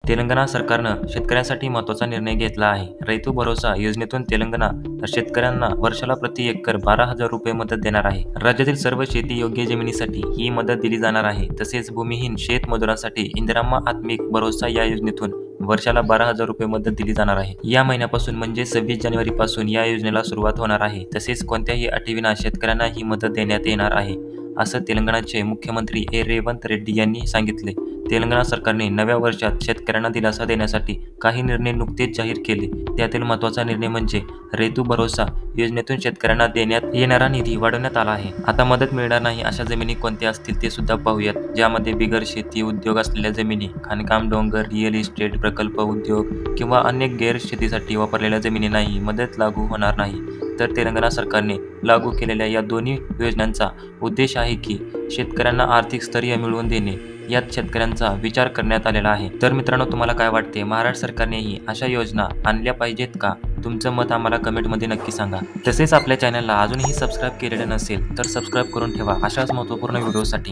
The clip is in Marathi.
तेलंगणा सरकारनं शेतकऱ्यांसाठी महत्त्वाचा निर्णय घेतला आहे. रैतू भरोसा योजनेतून तेलंगणा शेतकऱ्यांना वर्षाला प्रति एकर 12,000 रुपये मदत देणार आहे. राज्यातील सर्व शेती योग्य जमिनीसाठी ही मदत दिली जाणार आहे. तसेच भूमिहीन शेतमजुरांसाठी इंदिराम्मा आत्मिक भरोसा या योजनेतून वर्षाला 12,000 रुपये मदत दिली जाणार आहे. या महिन्यापासून म्हणजे 26 जानेवारीपासून या योजनेला सुरुवात होणार आहे. तसेच कोणत्याही अटीविना शेतकऱ्यांना ही मदत देण्यात येणार आहे, असं तेलंगणाचे मुख्यमंत्री रेवंत रेड्डी यांनी सांगितले. तेलंगणा सरकारने नव्या वर्षात शेतकऱ्यांना दिलासा देण्यासाठी काही निर्णय नुकतेच जाहीर केले. त्यातील महत्त्वाचा निर्णय म्हणजे रैतू भरोसा योजनेतून शेतकऱ्यांना देण्यात येणारा निधी वाढवण्यात आला आहे. आता मदत मिळणार नाही अशा जमिनी कोणत्या असतील ते सुद्धा पाहूयात, ज्यामध्ये बिगर शेती उद्योग असलेल्या जमिनी, खाणकाम, डोंगर, रिअल इस्टेट, प्रकल्प उद्योग किंवा अन्य गैर शेतीसाठी वापरलेल्या जमिनींनाही मदत लागू होणार नाही. तर तेलंगणा सरकारने लागू केलेल्या या दोन्ही योजनांचा उद्देश आहे की शेतकऱ्यांना आर्थिक स्थैर्य मिळवून देणे. यात शेतकऱ्यांचा विचार करण्यात आलेला आहे. तर मित्रांनो, तुम्हाला काय वाटते? महाराष्ट्र सरकारनेही अशा योजना आणल्या पाहिजेत का? तुमचं मत आम्हाला कमेंटमध्ये नक्की सांगा. तसेच आपल्या चॅनलला अजूनही सबस्क्राईब केलेलं नसेल तर सबस्क्राईब करून ठेवा अशाच महत्त्वपूर्ण व्हिडिओसाठी.